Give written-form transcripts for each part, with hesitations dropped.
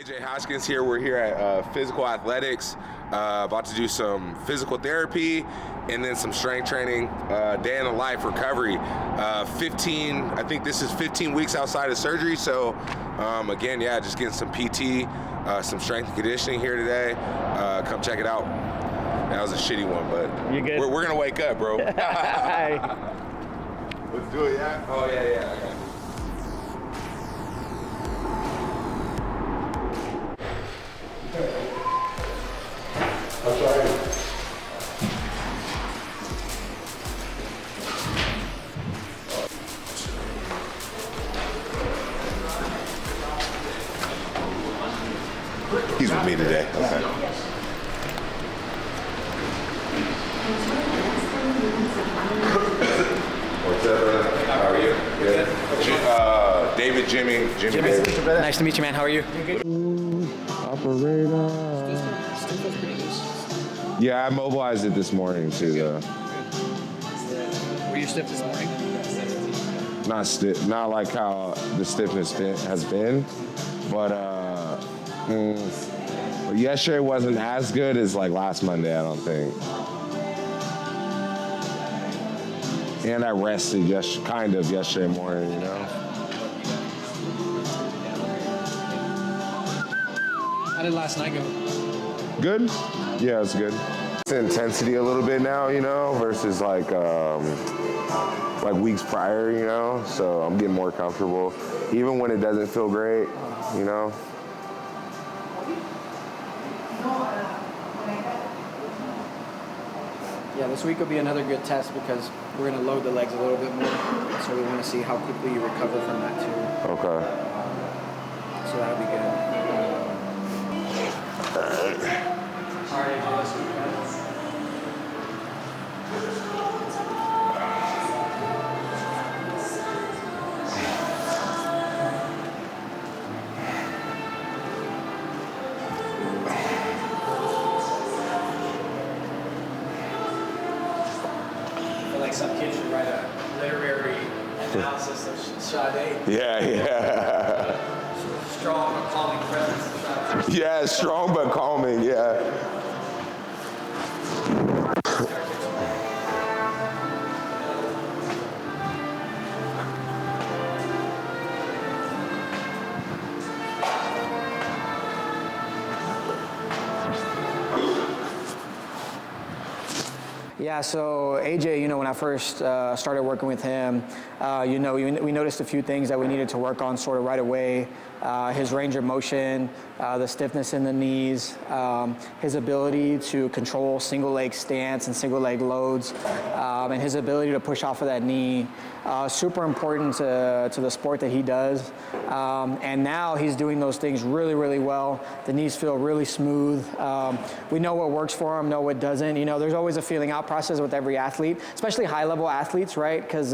AJ Hoskins here. We're here at Physical Athletics, about to do some physical therapy and then some strength training, day in the life recovery. I think this is 15 weeks outside of surgery. So again, yeah, just getting some PT, some strength and conditioning here today. Come check it out. That was a shitty one, but we're gonna wake up, bro. Let's do it, yeah? Oh, yeah, okay. I'll try it. He's with me today. Okay. What's up? How are you? Good. David, Jimmy. David. Nice to meet you, man. How are you? Operator. Yeah, I mobilized it this morning too, though. Were you stiff this morning? Not stiff, not like how the stiffness has been, but yesterday wasn't as good as like last Monday, I don't think. And I rested kind of yesterday morning, you know. How did last night go? Good. Yeah, it's good. It's intensity a little bit now, you know, versus like weeks prior, you know. So I'm getting more comfortable, even when it doesn't feel great, you know. Yeah, this week will be another good test because we're going to load the legs a little bit more. So we want to see how quickly you recover from that too. Okay. So that'll be good. All right, let's do that. Like some kids should write a literary analysis of Sade. Yeah. Strong but calming presence of Sade. Yeah, strong but calming, yeah. Yeah, so AJ, you know, when I first started working with him, you know, we noticed a few things that we needed to work on sort of right away. His range of motion, the stiffness in the knees, his ability to control single leg stance and single leg loads, and his ability to push off of that knee. Super important to the sport that he does. And now he's doing those things really, really well. The knees feel really smooth. We know what works for him, know what doesn't. You know, there's always a feeling out process with every athlete, especially high-level athletes, right? Because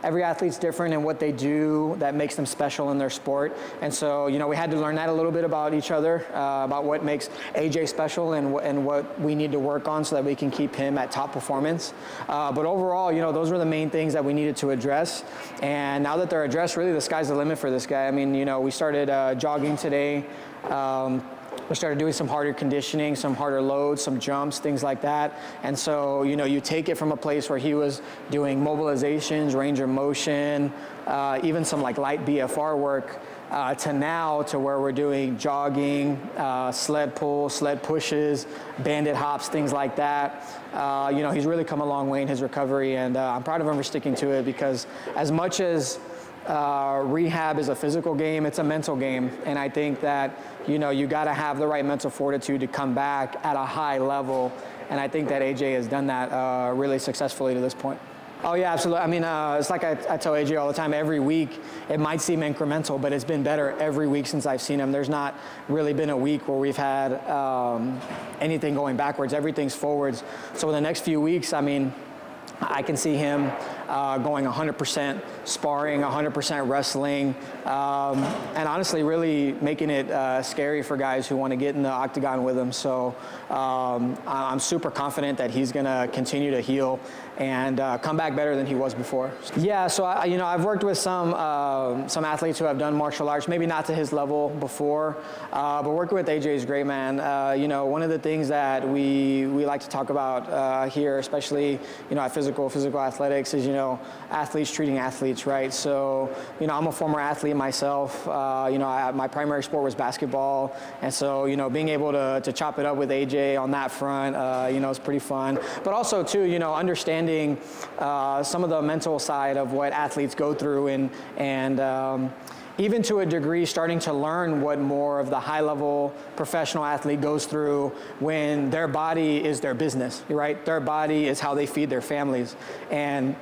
every athlete's different in what they do that makes them special in their sport. And so, you know, we had to learn that a little bit about each other, about what makes AJ special and what we need to work on so that we can keep him at top performance. But overall, you know, those were the main things that we needed to address. And now that they're addressed, really the sky's the limit for this guy. I mean, you know, we started jogging today. We started doing some harder conditioning, some harder loads, some jumps, things like that. And so, you know, you take it from a place where he was doing mobilizations, range of motion, even some like light BFR work, to now to where we're doing jogging, sled pull, sled pushes, bandit hops, things like that. You know, he's really come a long way in his recovery, and I'm proud of him for sticking to it, because as much as rehab is a physical game, it's a mental game. And I think that, you know, you got to have the right mental fortitude to come back at a high level. And I think that AJ has done that really successfully to this point. Oh yeah, absolutely. I mean, it's like I tell AJ all the time, every week it might seem incremental, but it's been better every week since I've seen him. There's not really been a week where we've had anything going backwards. Everything's forwards. So in the next few weeks, I mean, I can see him going 100% sparring, 100% wrestling, and honestly really making it scary for guys who want to get in the octagon with him. So I'm super confident that he's going to continue to heal and come back better than he was before. Yeah, so I've worked with some athletes who have done martial arts, maybe not to his level before, but working with AJ is great, man. One of the things that we like to talk about here, especially at physical athletics, is athletes treating athletes, right? So I'm a former athlete myself. My primary sport was basketball, and so being able to chop it up with AJ on that front, is pretty fun. But also too, understanding some of the mental side of what athletes go through, and even to a degree starting to learn what more of the high-level professional athlete goes through when their body is their business, right? Their body is how they feed their families. And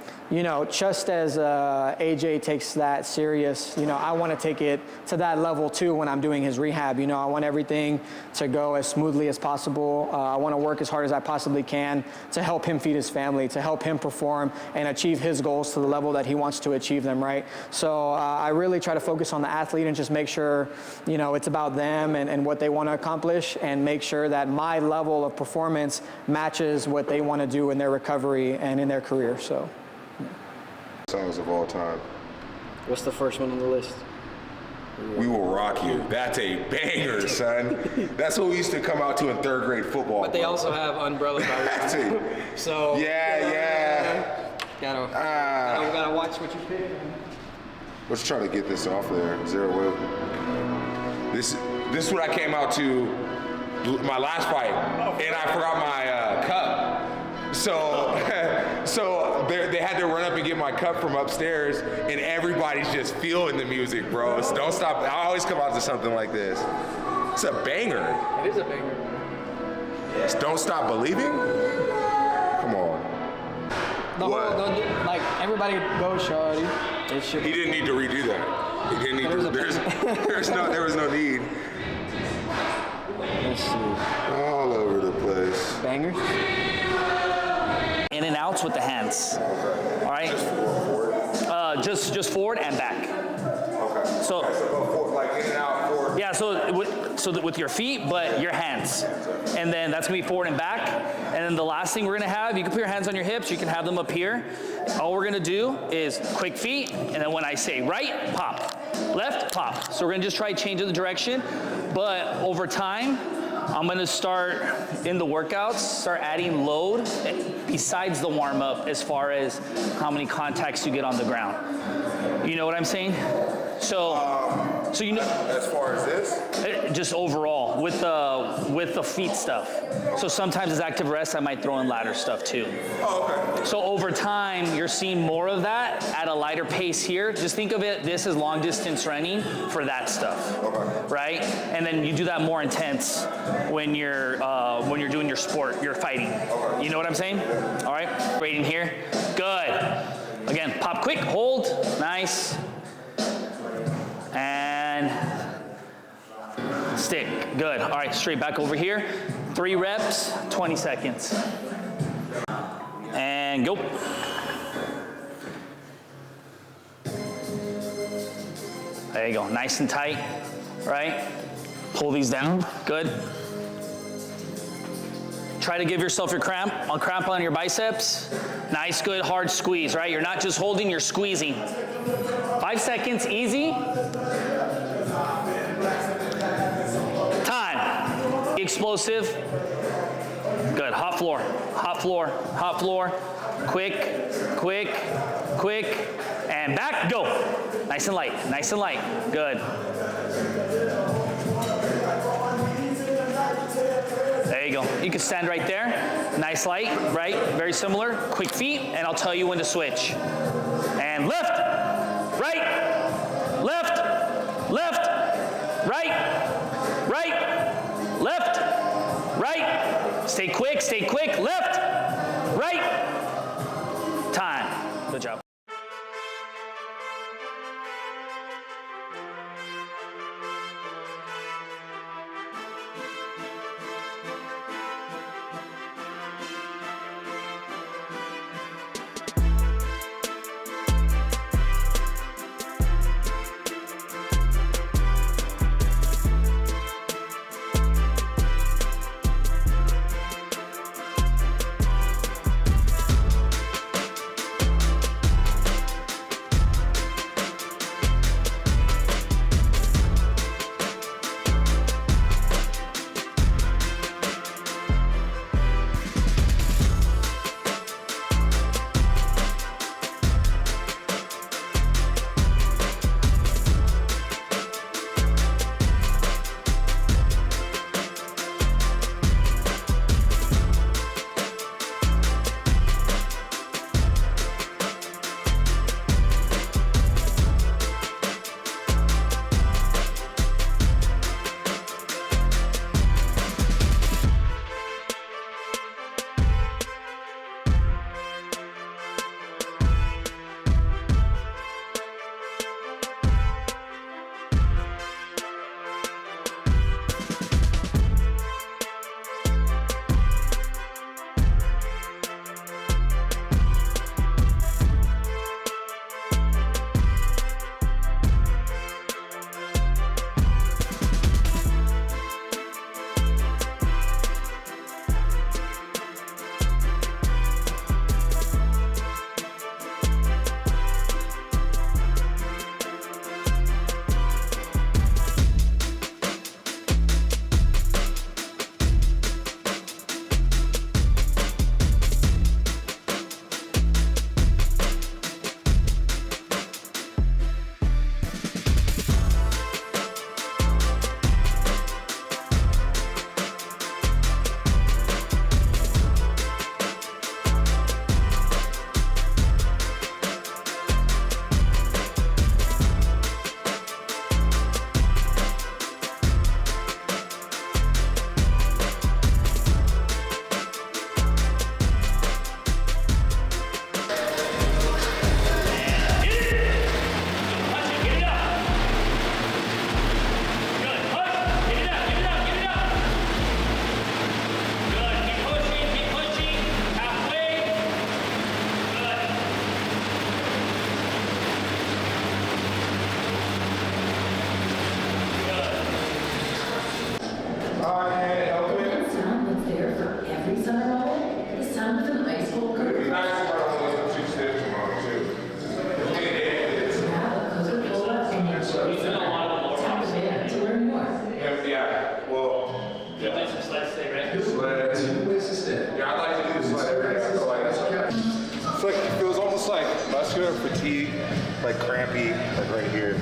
just as AJ takes that serious, I want to take it to that level too when I'm doing his rehab. I want everything to go as smoothly as possible. I want to work as hard as I possibly can to help him feed his family, to help him perform and achieve his goals to the level that he wants to achieve them, right? So I really try to focus on the athlete and just make sure, it's about them and what they want to accomplish, and make sure that my level of performance matches what they want to do in their recovery and in their career. So. Songs of all time. What's the first one on the list? We Will Rock You. That's a banger, son. That's what we used to come out to in 3rd grade football. But they also have Umbrella by Rehab. So yeah. Gotta watch what you pick. Let's try to get this off there. Zero Will. This is what I came out to my last fight, and I forgot my cup. So they had to run up and get my cup from upstairs, and everybody's just feeling the music, bro. So don't stop. I always come out to something like this. It's a banger. It is a banger. It's Don't Stop Believing? Come on. Like, everybody go, shawty. He didn't need to redo that. He didn't need to. There was no need. Let's see. All over the place. Bangers? In and outs with the hands. Okay. All right. Just forward and back. Okay. So go forward, like in and out, forward. Yeah. So with your feet, but your hands, and then that's gonna be forward and back. And then the last thing we're gonna have, you can put your hands on your hips. You can have them up here. All we're gonna do is quick feet, and then when I say right, pop, left, pop. So we're gonna just try changing the direction, but over time, I'm gonna start in the workouts, start adding load besides the warm up as far as how many contacts you get on the ground. You know what I'm saying? So As far as this? just overall with the feet stuff. So sometimes as active rest, I might throw in ladder stuff too. Oh, okay. So over time, you're seeing more of that at a lighter pace here. Just think of this as long distance running for that stuff, right? And then you do that more intense when you're doing your sport, you're fighting. You know what I'm saying? All right, rating here. Good. Again, pop quick, hold, nice. And stick, good. All right, straight back over here. 3 reps, 20 seconds. And go. There you go, nice and tight, right? Pull these down, good. Try to give yourself your cramp on your biceps. Nice, good, hard squeeze, right? You're not just holding, you're squeezing. 5 seconds, easy. Time. Explosive. Good, hot floor, hot floor, hot floor. Quick, quick, quick, and back, go. Nice and light, good. There you go. You can stand right there. Nice light, right? Very similar. Quick feet, and I'll tell you when to switch. And left, right, left, left, right, right, left, right. Stay quick, left, right. Time. Good job. muscular fatigue, like crampy, like right here,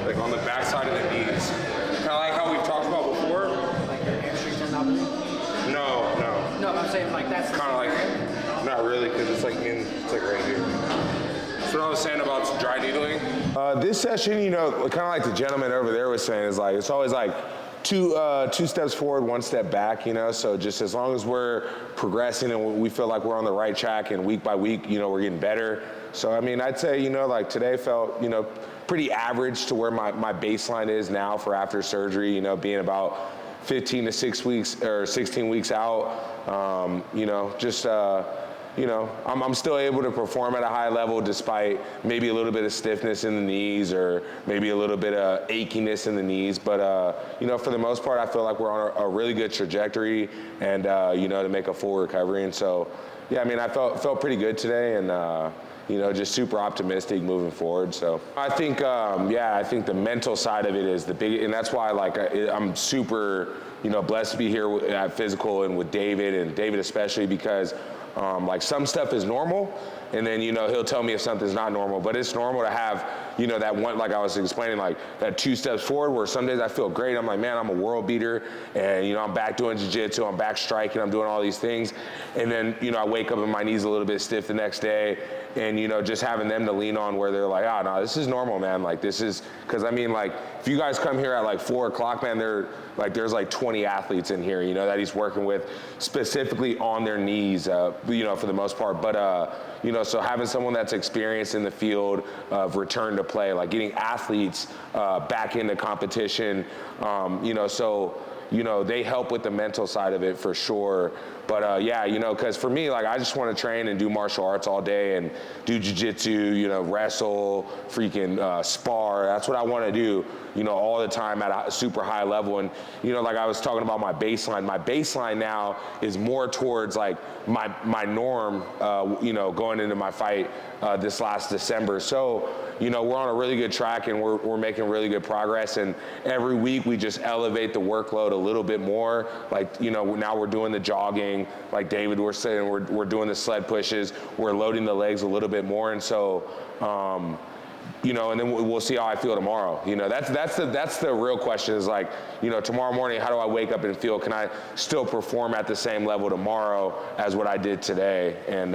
like on the back side of the knees. Kind of like how we've talked about before. Like your hamstring tendinopathy? No. No, I'm saying like that's Kind of like, not really, because it's like right here. That's what I was saying about dry needling. This session, you know, kind of like the gentleman over there was saying, is like, it's always like two steps forward, one step back, you know, so just as long as we're progressing and we feel like we're on the right track and week by week, you know, we're getting better. So, I mean, I'd say, you know, like today felt, you know, pretty average to where my baseline is now for after surgery, you know, being about 15 to 6 weeks or 16 weeks out, you know, just, you know, I'm still able to perform at a high level despite maybe a little bit of stiffness in the knees or maybe a little bit of achiness in the knees. But, you know, for the most part, I feel like we're on a really good trajectory and, you know, to make a full recovery. And so, yeah, I mean, I felt pretty good today and, you know, just super optimistic moving forward. So I think, I think the mental side of it is the big, and that's why, like, I'm super, you know, blessed to be here at Physical and with David, and David especially, because like some stuff is normal, and then, you know, he'll tell me if something's not normal, but it's normal to have, you know, that one, like I was explaining, like that 2 steps forward where some days I feel great. I'm like, man, I'm a world beater, and, you know, I'm back doing jiu-jitsu, I'm back striking, I'm doing all these things. And then, you know, I wake up and my knee's a little bit stiff the next day, and, you know, just having them to lean on where they're like, oh, no, this is normal, man. Like, this is, because I mean, like, if you guys come here at like 4 o'clock, man, there's like 20 athletes in here, you know, that he's working with specifically on their knees, you know, for the most part. But, you know, so having someone that's experienced in the field of return to play, like getting athletes back into competition, you know, so, you know, they help with the mental side of it for sure. But yeah, you know, because for me, like, I just want to train and do martial arts all day and do jiu-jitsu, you know, wrestle, freaking spar. That's what I want to do, you know, all the time at a super high level. And, you know, like I was talking about my baseline now is more towards like my norm, you know, going into my fight this last December. So, you know, we're on a really good track and we're making really good progress. And every week we just elevate the workload a little bit more. Like, you know, now we're doing the jogging, like David was saying, we're doing the sled pushes, we're loading the legs a little bit more. And so, you know, and then we'll see how I feel tomorrow. You know, that's the real question is like, you know, tomorrow morning, how do I wake up and feel? Can I still perform at the same level tomorrow as what I did today? And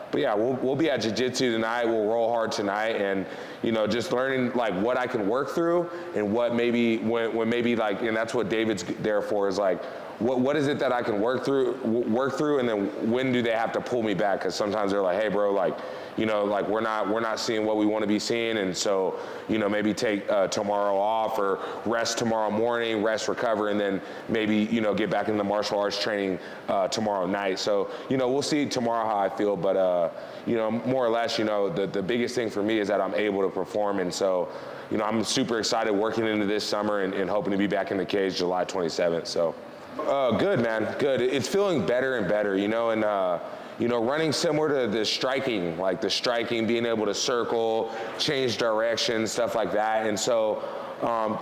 but yeah, we'll be at jiu-jitsu tonight. We'll roll hard tonight, and, you know, just learning like what I can work through and what maybe when maybe like, and that's what David's there for, is like, what is it that I can work through, and then when do they have to pull me back? Because sometimes they're like, hey, bro, like, you know, like we're not seeing what we want to be seeing, and so, you know, maybe take tomorrow off or rest tomorrow morning, rest, recover, and then maybe, you know, get back into martial arts training tomorrow night. So, you know, we'll see tomorrow how I feel, but you know, more or less, you know, the biggest thing for me is that I'm able to perform, and so, you know, I'm super excited working into this summer and hoping to be back in the cage July 27th. So. Good, man, good. It's feeling better and better, you know, and, you know, running similar to the striking, being able to circle, change direction, stuff like that. And so,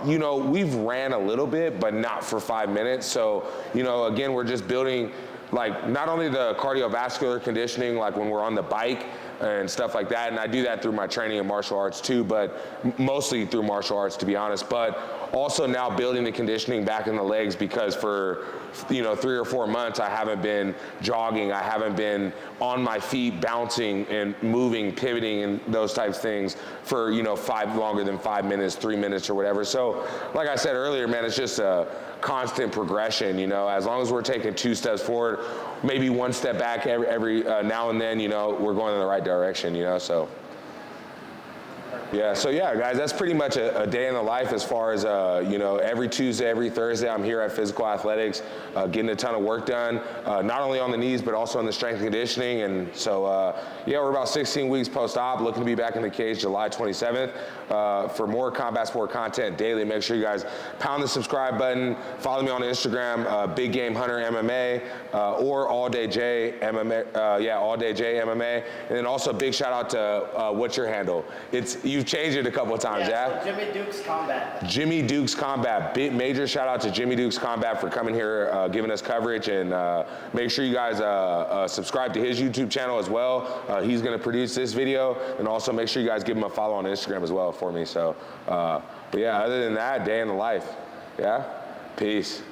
you know, we've ran a little bit, but not for 5 minutes. So, you know, again, we're just building, like, not only the cardiovascular conditioning, like when we're on the bike and stuff like that, and I do that through my training in martial arts too, but mostly through martial arts, to be honest, but also now building the conditioning back in the legs, because for, you know, 3 or 4 months, I haven't been jogging, I haven't been on my feet bouncing and moving, pivoting, and those types of things for, you know, longer than 5 minutes, 3 minutes or whatever. So like I said earlier, man, it's just a constant progression, you know, as long as we're taking 2 steps forward, maybe 1 step back every now and then, you know, we're going in the right direction, you know, so. Yeah, so yeah, guys, that's pretty much a day in the life as far as, you know, every Tuesday, every Thursday, I'm here at Physical Athletics, getting a ton of work done, not only on the knees, but also in the strength and conditioning. And so, yeah, we're about 16 weeks post-op, looking to be back in the cage July 27th. For more combat sport content daily, make sure you guys pound the subscribe button, follow me on Instagram, Big Game Hunter MMA, or All Day J MMA, All Day J MMA. And then also big shout out to, what's your handle? You you've changed it a couple of times, yeah? So Jimmy Duke's Combat. Jimmy Duke's Combat. Big major shout out to Jimmy Duke's Combat for coming here, giving us coverage, and make sure you guys subscribe to his YouTube channel as well. He's gonna produce this video, and also make sure you guys give him a follow on Instagram as well for me. So, but yeah, other than that, day in the life. Yeah, peace.